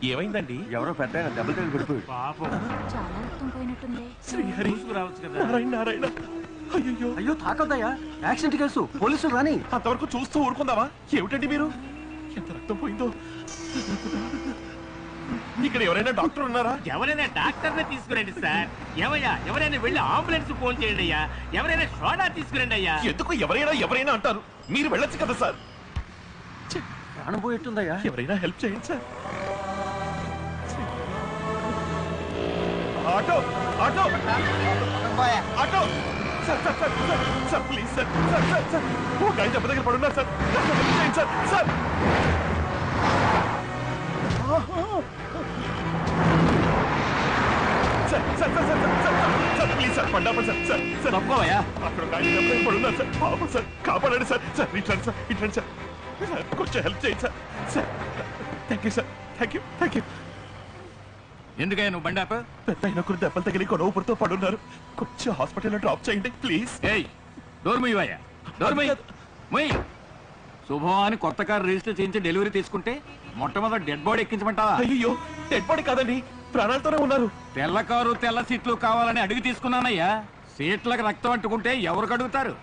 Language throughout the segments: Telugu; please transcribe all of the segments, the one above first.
ఏమైందండి? ఎవరో పెద్ద దెబ్బలు తగిలి పడిపోయాడు. పాపం చాలా రక్తం పోయినట్టుంది. శ్రీహరి రావచ్చు కదా. నారాయణ నారాయణ. అయ్యో అయ్యో తాకద్దయ్యా, యాక్సిడెంట్ కేసు, పోలీసులు రాని. అంతవరకు చూస్తూ ఊరుకుందామా? ఏమిటండి మీరు? ఎంత రక్తం పోయిందో. ఇక్కడ ఎవరైనా డాక్టర్ ఉన్నారా? ఎవరైనా డాక్టర్ ని తీసుకురండి సార్. ఏమయ్యా, ఎవరైనా వెళ్ళి అంబులెన్స్ ఫోన్ చేయండి అయ్యా. ఎవరైనా సోడా తీసుకురండి అయ్యా. ఎందుకు ఎవరైనా అంటారు? మీరు వెళ్ళొచ్చు కదా సార్. ప్రాణం పోయేట్టుందయ్యా. ఎవరైనా హెల్ప్ చేయండి సార్. Auto auto auto sir sir sir sir sir please sir sir sir sir ఒక ఆయన దెబ్బ దగ్గర పడున్నా సార్. హెల్ప్ చేయండి sir sir. Sir sir sir sir sir sir please sir పండాపండి సార్ సార్ సార్ తప్పుకోవయ్యా. అక్కడ ఒక ఆయన దెబ్బ దగ్గర పడున్నారు సార్. పాపం సార్, కాపాడండి సార్. సార్ ఇట్లాండి సార్, ఇట్లాండి సార్. కొంచెం హెల్ప్ చేయండి sir. Sir thank you sir. Thank you. ఎందుకయ్యా నువ్వు బండి ఆప? పెద్ద అయిన ఒకరు దెబ్బలు తగిలి కొడవపురితో పడున్నారు. కొంచెం హాస్పిటల్లో డ్రాప్ చేయండి ప్లీజ్. ఏయ్ డోర్ ముయ్యవయ్యా, డోర్ ముయ్యి. ముయ్యి. శుభం అని కొత్త కారు రిజిస్టర్ చేయించి డెలివరీ తీసుకుంటే మొట్టమొదటి డెడ్ బాడీ ఎక్కించమంటావా? అయ్యో డెడ్ బాడీ కాదండి, ప్రాణాలతోనే ఉన్నారు. తెల్ల కారు తెల్ల సీట్లు కావాలని అడిగి తీసుకున్నానయ్యా. సీట్లకు రక్తం అంటుకుంటే ఎవరు కడుగుతారు?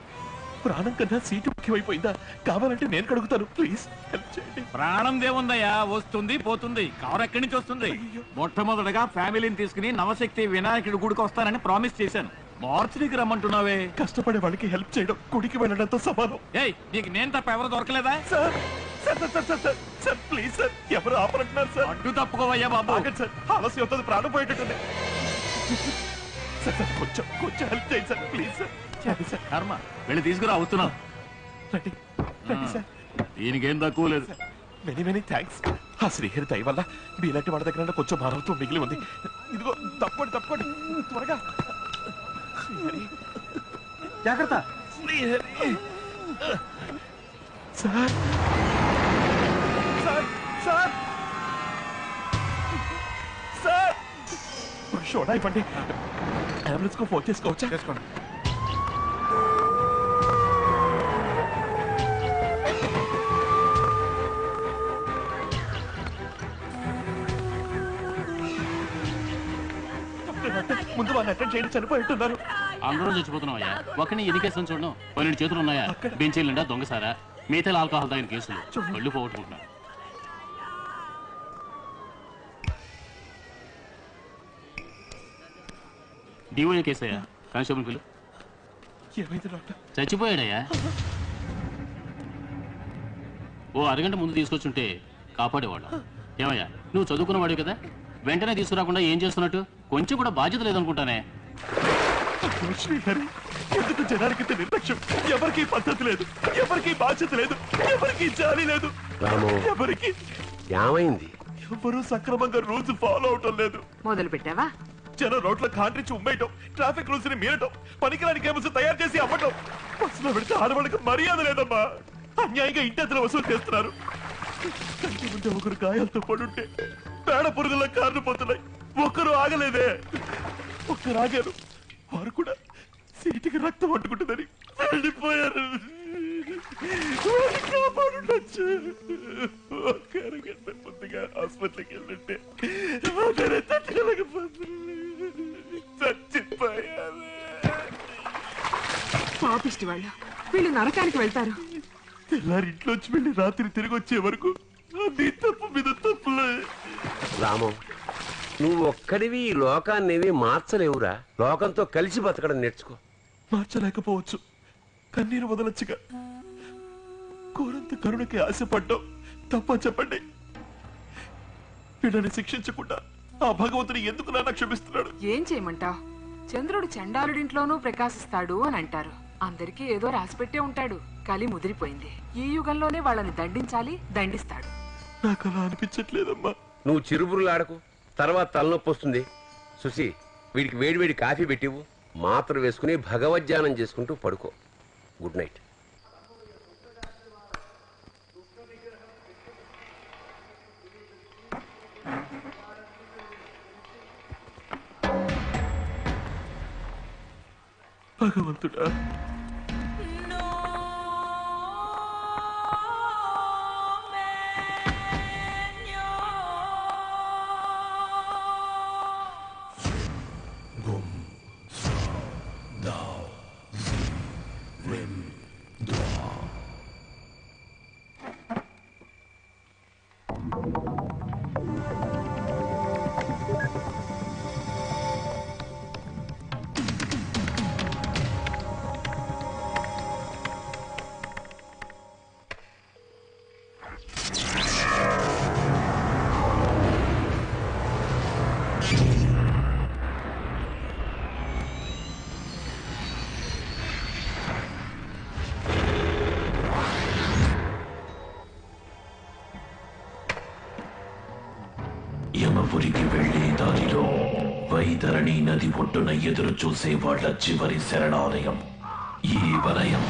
ప్రాణం కన్నా సీటు ముఖ్యమైపోయిందా? కావాలంటే నేను కడుగుతాను ప్లీజ్ హెల్ప్ చేయండి. ప్రాణం దేవుందయ్యా, వస్తుంది పోతుంది. కారు ఎక్కడి నుంచి వస్తుంది? మొట్టమొదటగా ఫ్యామిలీని తీసుకుని నవశక్తి వినాయకుడి గుడికి వస్తానని ప్రామిస్ చేశాను. మార్చికి రమ్మంటున్నావే. కష్టపడే వాళ్ళకి హెల్ప్ చేయడం గుడికి వెళ్ళడంతో సమానం. ఏయ్ నీకు నేను తప్ప ఎవరు దొరకలేదా? Sir sir sir sir sir sir please sir, ఎవరు ఆపరంటున్నారు సార్? అడ్డు తప్పుకోవయ్యా బాబు. ఆగండి సార్, ఆలస్యం అవుతుంది, ప్రాణం పోయేటట్టుంది. సార్ సార్ కొంచెం హెల్ప్ చేయండి సార్ ప్లీజ్ సార్. సార్ కర్మ, వెళ్ళి తీసుకురా, వస్తున్నాం. రండి సార్. దీనికేం తక్కువ లేదు. Many thanks. ఆ శ్రీహరి దయ వల్ల మీలాంటి వాళ్ళ దగ్గర కొంచెం భారవత్వం మిగిలి ఉంది. ఇదిగో తప్పకోండి త్వరగా. శ్రీహరి జాగ్రత్త. Srihari sir sir sir sir soda ఇవ్వండి. అంబులెన్స్ కు ఫోన్ చేసుకోవచ్చా? చేసుకోండి. ముందు వాళ్ళు అటెండ్ చేయండి, చనిపోయిట్టున్నారు. అందరూ చచ్చిపోతున్నాం అయ్యా. ఒకరిని ఎన్ని కేసులు చూడడం? 12 చేతులు ఉన్నాయా? బెంచీలు నిండా దొంగసారా, మిగతా ఆల్కహాల్ తాగిన కేసులు. కళ్ళు పోగొట్టుకుంటున్నారు. డిఓఏ కేసు అయ్యా. కానిస్టేబుల్ పిల్లు. ఏమైంది డాక్టర్? చచ్చిపోయాడయ్యా. ఓ అరగంట ముందు తీసుకొచ్చుంటే కాపాడేవాడు. ఏమయ్యా, నువ్వు చదువుకున్నవాడు కదా, వెంటనే తీసుకురాకుండా ఏం చేస్తున్నట్టు? కొంచెం కూడా బాధ్యత లేదనుకుంటానే. శ్రీహరి, ఎందుకు జనానికి నిర్లక్ష్యం? ఎవరికి పద్ధతి లేదు, ఎవరికి బాధ్యత లేదు, ఎవరికి జాలి లేదు. ఎవరికి ఏమైంది? ఎవరు సక్రమంగా రూల్స్ ఫాలో అవటం లేదు. మొదలు పెట్టావా? జనం రోడ్ల కాంట్రించి ఉమ్మేయటం, ట్రాఫిక్ రూల్స్ ని మీరటం, పనికిరాని కేబుల్స్ తయారు చేసి అమ్మటం. బస్సులో పెడితే ఆడవాళ్ళకి మర్యాద లేదమ్మా. అన్యాయంగా ఇంటెంతలు వసూలు చేస్తున్నారు. కంటి ముందే ఒకరు గాయాలతో పడుంటే పేడ పురుగుల కార్లు పోతున్నాయి. ఒక్కరు ఆగలేదే. ఒక్కరు ఆగారు, వారు కూడా సీటుకి రక్తం పట్టుకుంటుందని వెళ్ళిపోయారు. కాపాడుండొచ్చు. ఒక అరగంట ముందుగా హాస్పిటల్కి వెళ్ళంటే చచ్చిపోయారు. పాపిష్టి వాళ్ళు, వీళ్ళు నరకానికి వెళ్తారు. తెల్లారి ఇంట్లోంచి వెళ్ళి రాత్రి తిరిగి వచ్చే వరకు నీ తప్పు మీద తప్పులే. రామం, నువ్వు ఒక్కడివి ఈ లోకాన్నేవి మార్చలేవురా. లోకంతో కలిసి బతకడం నేర్చుకో. మార్చలేకపోవచ్చు, కన్నీరు వదలొచ్చుగా. కోరంత కరుణకి ఆశపడ్డావు, తప్ప చెప్పండి. వీళ్ళని శిక్షించకుండా ఆ భగవంతుని ఎందుకు నాన్న క్షమిస్తున్నాడు? ఏం చేయమంటావ్? చంద్రుడు చండాలుడింట్లోనూ ప్రకాశిస్తాడు అని అంటారు. అందరికీ ఏదో రాసిపెట్టే ఉంటాడు. కలి ముదిరిపోయింది. ఈ యుగంలోనే వాళ్ళని దండించాలి, దండిస్తాడు. నాకు అలా అనిపించట్లేదమ్మా. నువ్వు చిరుబురులాడకు, తర్వాత తలనొప్పి వస్తుంది. సుశీ, వీడికి వేడివేడి కాఫీ పెట్టివు, మాత్ర వేసుకుని భగవద్ధ్యానం చేసుకుంటూ పడుకో. Good night. భగవంతుడా, అనంతపురికి వెళ్లే దారిలో వైతరణి నది ఒడ్డున ఎదురు చూసే వాళ్ళ చివరి శరణాలయం ఈ వలయం.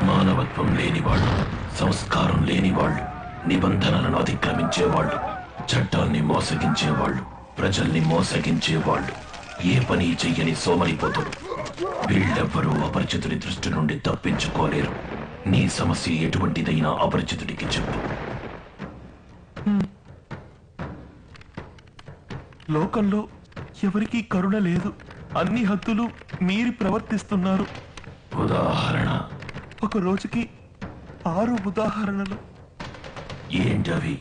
మానవత్వం లేనివాళ్ళు, సంస్కారం లేనివాళ్ళు, నిబంధనలను అతిక్రమించేవాళ్ళు, చట్టాల్ని మోసగించేవాళ్ళు, ప్రజల్ని మోసగించేవాళ్ళు, ఏ పని చెయ్యని సోమరిపోతులు. వీళ్ళెవ్వరూ అపరిచితుడి దృష్టి నుండి తప్పించుకోలేరు. నీ సమస్య ఎటువంటిదైనా అపరిచితుడికి చెప్పు. లోకంలో ఎవరికీ కరుణ లేదు. అన్ని హద్దులు మీరి ప్రవర్తిస్తున్నారు. ఉదాహరణ? ఒక రోజుకి 6 ఉదాహరణలు. ఏంటవి?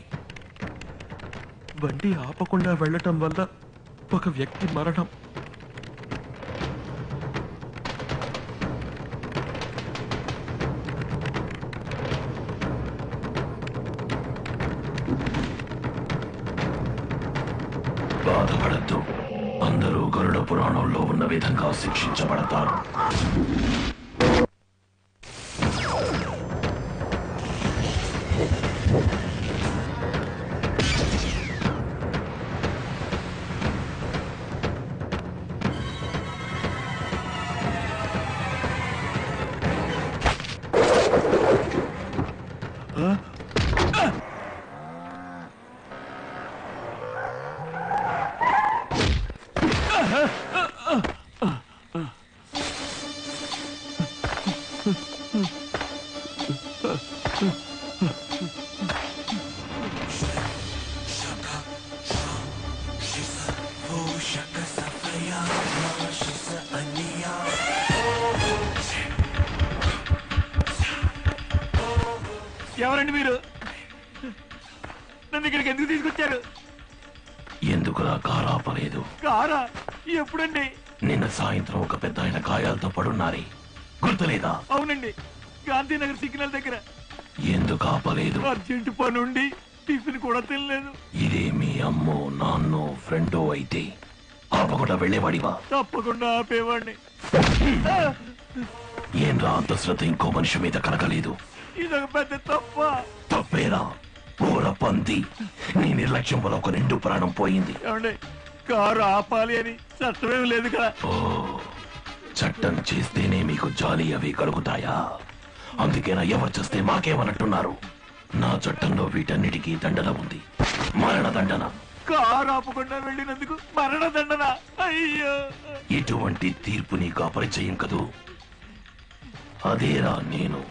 బండి ఆపకుండా వెళ్ళటం వల్ల ఒక వ్యక్తి మరణం, బాధపడద్దు, అందరూ గరుడ పురాణంలో ఉన్న విధంగా శిక్షించబడతారు. ఎవరండి మీరు? నన్ను ఇక్కడికి ఎందుకు తీసుకొచ్చారు? ఎందుకులా కారు ఆపలేదు? కారా? ఎప్పుడండి? నిన్న సాయంత్రం ఒక పెద్ద ఆయన గాయాలతో పడున్నారే, గుర్తులేదా? అవునండి, గాంధీనగర్ సిగ్నల్ దగ్గర. ఎందుకు ఆపలేదు? అర్జెంట్ పని ఉండి టిఫిన్ కూడా తినలేదు. ఇదే మీ అమ్మో నాన్నో ఫ్రెండో అయితే ఆపకుండా వెళ్ళేవాడివా? తప్పకుండా ఆపేవాడిని. ఏం రా అంత శ్రద్ధ ఇంకో మనిషి మీద కలగలేదు? ఇదొక పెద్ద తప్ప. తప్పేరా ఊర పంది, నీ నిర్లక్ష్యం వల్ల ఒక 2 ప్రాణం పోయింది. ఏమండి, కారు ఆపాలి అని చట్టమేం లేదు కదా. ఓ, చట్టం చేస్తేనే మీకు జాలి అవి కలుగుతాయా? అందుకేనా ఎవరు చేస్తే మాకేమన్నట్టున్నారు? నా చట్టంలో వీటన్నిటికీ దండన ఉంది, మరణ దండన. కారు ఆపకుండా వెళ్ళినందుకు మరణ దండన? అయ్యో! ఇటువంటి తీర్పు నీకు అపరిచయం కదూ? అదేరా నేను.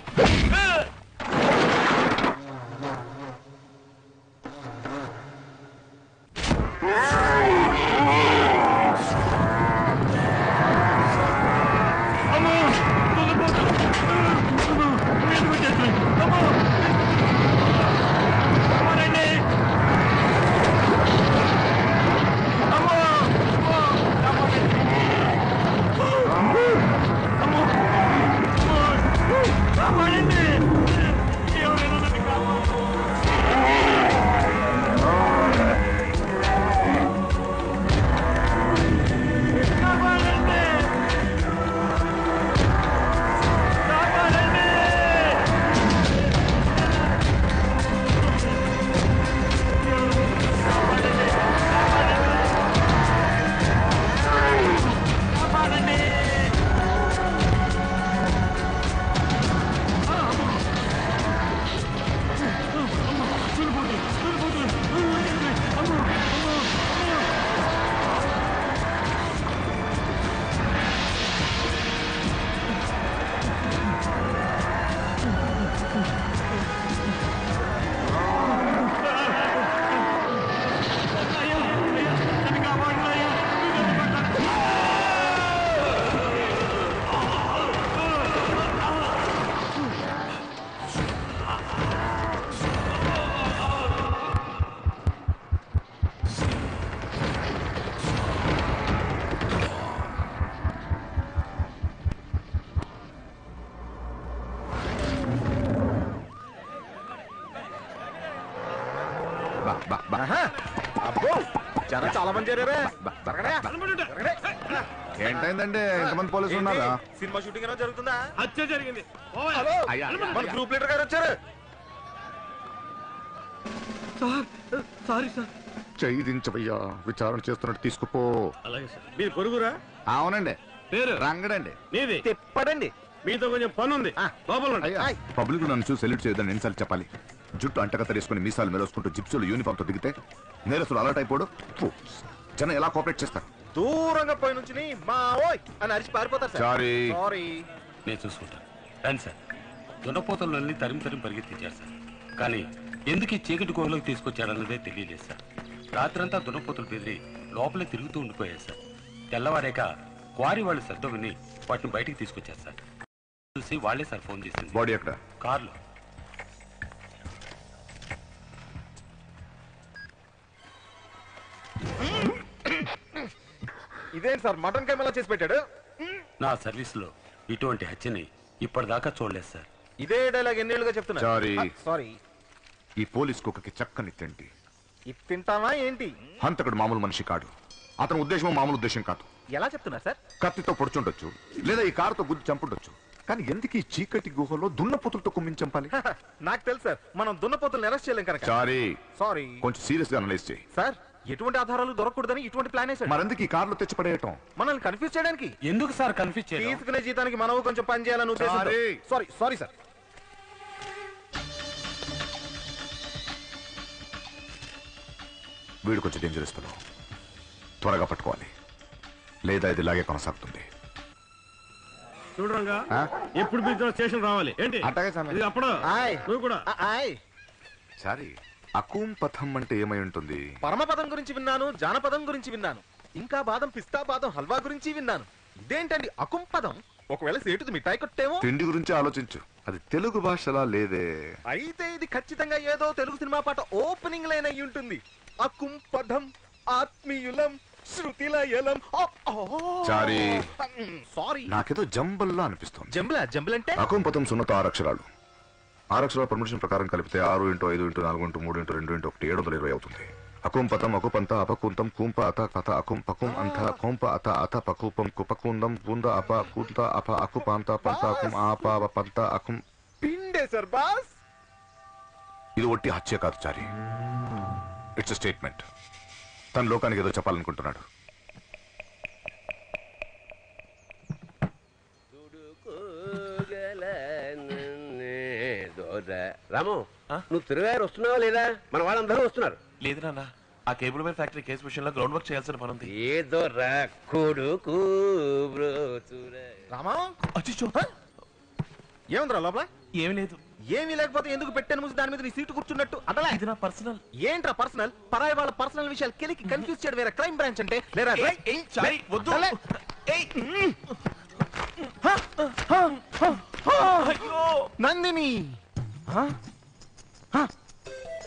కాపాడండి! అబ్బో జనం చాలా మంది చేరారే ఏంటైందండి ఇంతమంది పోలీసులు ఉన్నారా? సినిమా షూటింగ్ ఏమైనా జరుగుతుందా? హత్య జరిగింది. హలో మన గ్రూప్ లీడర్ గారు వచ్చారు. Sorry sir. చెయ్యి దించవయ్యా, విచారణ చేస్తున్నట్టు తీసుకుపో. అలాగే సార్. మీరు పొరుగురా? అవునండి, పేరు రంగడండి. నీది? తిప్పడండి. మీతో కొంచెం పని ఉంది. లోపల ఉండండి. అయ్యా, పబ్లిక్ నన్ను చూసి సెల్యూట్ చేయొద్దని ఎన్నిసార్లు చెప్పాలి? జుట్టు అంటకత్త వేసుకుని మీసాలు మెరోసుకుంటూ జిప్సులు యూనిఫామ్ తో దిగితే నేరస్తులు అలర్ట్ అయిపోడు. జనం ఎలా కోఆపరేట్ చేస్తారు? దూరంగా పోయి నుంచి మా ఓయ్ అని అరిచి పారిపోతారు సార్. సారీ. సారీ. నేను చూసుకుంటాను. రండి సార్. దున్నపోతలన్నీ తరిమి పరిగెత్తించారు సార్. కానీ ఎందుకు ఈ చీకటి కోరలోకి తీసుకొచ్చాడన్నదే తెలియలేదు సార్. రాత్రంతా దున్నపోతులు బెదిరి లోపలే తిరుగుతూ ఉండిపోయారు సార్. తెల్లవారేక క్వారీ వాళ్ళు శబ్దం విని వాటిని బయటికి తీసుకొచ్చారు సార్. చూసి వాళ్లే సార్ ఫోన్ చేసింది. బాడీ ఎక్కడ? కార్లో. ఇదేంటి సార్ మటన్ కెమెలా చేసి పెట్టాడు? నా సర్వీస్ లో ఇటువంటి హత్యని ఇప్పటిదాకా చూడలేదు సార్. ఇదే డైలాగ్ ఎన్నేళ్ళుగా చెప్తున్నా. సారీ. సారీ. ఈ పోలీస్ కుక్కకి చక్కని తిండి. ఇది తింటావా ఏంటి? హంతకుడు మామూలు మనిషి కాడు. అతని ఉద్దేశం మామూలు ఉద్దేశం కాదు. ఎలా చెప్తున్నారు సార్? కత్తితో పొడుచుండొచ్చు, లేదా ఈ కారుతో గుద్ది చంపుండొచ్చు. కానీ ఎందుకు ఈ చీకటి గుహలో దున్నపోతులతో కుమ్మిని చంపాలి? నాకు తెలుసు సార్, మనం దున్నపోతులను అరెస్ట్ చేయలేం కనుక. సారీ. సారీ. కొంచెం సీరియస్ గా అనలైజ్ చేయి. సార్ ఎటువంటి ఆధారాలు దొరకకూడదని ఇటువంటి ప్లాన్ వేసాడు. మరెందుకు ఈ కార్లో తెచ్చి పడేయటం? మనల్ని కన్ఫ్యూజ్ చేయడానికి. ఎందుకు సార్ కన్ఫ్యూజ్ చేయాలి? తీసుకునే జీతానికి మనము కొంచెం పని చేయాలని ఉద్దేశం. Sorry sorry sir. వీడు కొంచెం డేంజరస్ ఫెలో. త్వరగా పట్టుకోవాలి, లేదా ఇది ఇలాగే కొనసాగుతుంది. చూడరంగా ఎప్పుడు మీతో స్టేషన్ రావాలి ఏంటి? ఇది అప్పుడు నువ్వు కూడా. సారీ, అకూం పథం అంటే ఏమై ఉంటుంది? పరమపదం గురించి విన్నాను, జానపదం గురించి విన్నాను, ఇంకా బాదం పిస్తా బాదం హల్వా గురించి విన్నాను. ఇదేంటండి అకుం పదం? ఒకవేళ సేటుది మిఠాయి కొట్టేమో. తిండి గురించి ఆలోచించు, అది తెలుగు భాషలా లేదే. అయితే ఇది ఖచ్చితంగా ఏదో తెలుగు సినిమా పాట ఓపెనింగ్ లైన్ అయి ఉంటుంది. అకుం పదం ఆత్మీయులం శృతిలయలం. సారీ సారీ, నాకేదో జంబల్లా అనిపిస్తుంది. జంబుల్ అంటే? అకూం పథం సున్నత 6 అక్షరాలు. 6 అక్షరాల పర్మిషన్ ప్రకారం కలిపితే 6 × 5 × 4 × 3 × 2 × 1 720 అవుతుంది. అకుం పథం అకుపంత అపకుంతం కూంప అత కథ అకుం పకుం అంత కోంప అత అత పకూపం కుపకుందం పూంద అప కూంత అప అకుపాంత పంత అకుం ఆప పంత అకుం. పిండే సార్ బాస్. ఇది ఒట్టి హత్య కాదు చారి, ఇట్స్ స్టేట్మెంట్. తన లోకానికి ఏదో చెప్పాలనుకుంటున్నాడు. రాము, నువ్వు తిరుగారు వస్తున్నావా లేదా? మన వాళ్ళందరూ వస్తున్నారు. లేదు నాన్న, ఆ కేబుల్ వైర్ ఫ్యాక్టరీ కేసు విషయంలో గ్రౌండ్ వర్క్ చేయాల్సిన పని ఉంది. ఏదో రా కొడుకు. రామా అచ్చిచ్చో, ఏముందిరా లోపల? ఏమీ లేదు. ఏమీ లేకపోతే ఎందుకు పెట్టాను మూసి దాని మీద నీ సీటు కూర్చున్నట్టు? అదలా ఇది నా పర్సనల్. ఏంట్రా పర్సనల్? పరాయి వాళ్ళ పర్సనల్ విషయాలు కెలికి కన్ఫ్యూజ్ చేయడం వేరే క్రైమ్ బ్రాంచ్ అంటే. లేరా చారి, వద్దు. నందిని,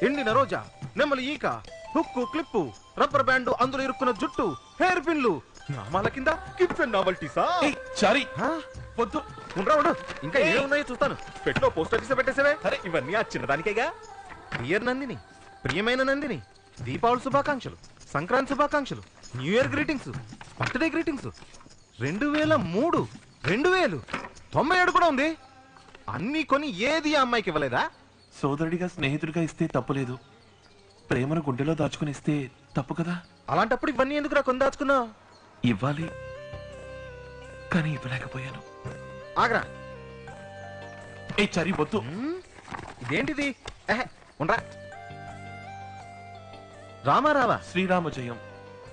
ఎండిన రోజా, నెమ్మలి ఈక, హుక్కు క్లిప్పు, రబ్బర్ బ్యాండ్, అందులో ఇరుక్కున్న జుట్టు, హెయిర్ పిన్లు, నామాల కింద కిడ్స్ అండ్ నావల్టీసా? చారి వద్దు. ఉండరా ఉండు, ఇంకా ఏమున్నాయో చూస్తాను. పెట్టిలో పోస్ట్ ఆఫీస్ పెట్టేసేవే. సరే, ఇవన్నీ ఆ చిన్నదానికేగా. డియర్ నందిని, ప్రియమైన నందిని, దీపావళి శుభాకాంక్షలు, సంక్రాంతి శుభాకాంక్షలు, new year greetings, birthday greetings. 2003, 2000, 97 కూడా ఉంది. అన్ని కొని ఏది ఆ అమ్మాయికి ఇవ్వలేదా? సోదరుడిగా స్నేహితుడిగా ఇస్తే తప్పులేదు, ప్రేమను గుండెలో దాచుకుని ఇస్తే తప్పు కదా. అలాంటప్పుడు ఇవన్నీ ఎందుకు కొని దాచుకున్నావు? ఇవ్వాలి, కానీ ఇవ్వలేకపోయాను. ఆగ్రా. ఏ చరి వద్దు. ఇదేంటిది? ఉండరా. రామారావా? శ్రీరామ జయం.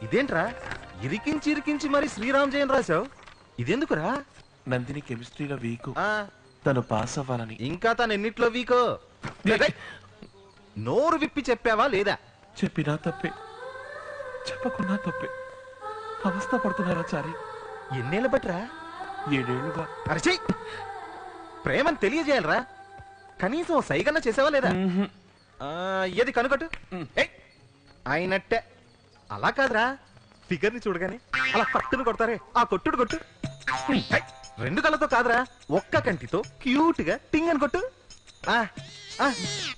ఇదేంట్రా ఇరికించి ఇరికించి మరి శ్రీరామ్ జయం రాశావు? ఇదెందుకురా? నందిని కెమిస్ట్రీలో వీకు, తను పాస్ అవ్వాలని. ఇంకా తను ఎన్నిట్లో వీకో? నోరు విప్పి చెప్పావా లేదా? చెప్పినా తప్పే, చెప్పకున్నా తప్పే. అవస్థ పడుతున్నారా చారి? ఎన్నేళ్ళ బట్రా? 7 ఏళ్లుగా. అరచి, ప్రేమను తెలియజేయాలరా, కనీసం సైగన్న చేసావా లేదా? ఏది కనుకట్టు. అయినట్టే. అలా కాదురా, ఫిగర్ ని చూడగానే అలా పట్టును కొడతారే, ఆ కొట్టుడు కొట్టు. 2 కళ్ళతో కాదురా, ఒక్క కంటితో క్యూట్ గా టింగ్ అని కొట్టు.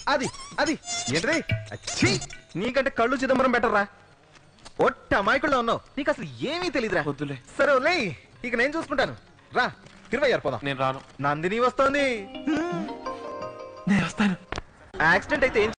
అది అది ఏంటది అచ్చి నీకంటే కళ్ళు చిదంబరం బెటర్ రా ఒట్ట అమాయకుల్లో ఉన్నావు నీకు అసలు ఏమీ తెలియదురా వద్దులే. సరే వదిలే ఇక నేను చూసుకుంటాను రా తిరువయ్యారు పోదాం నేను రాను. నందిని వస్తోంది నేను వస్తాను. యాక్సిడెంట్ అయితే ఏం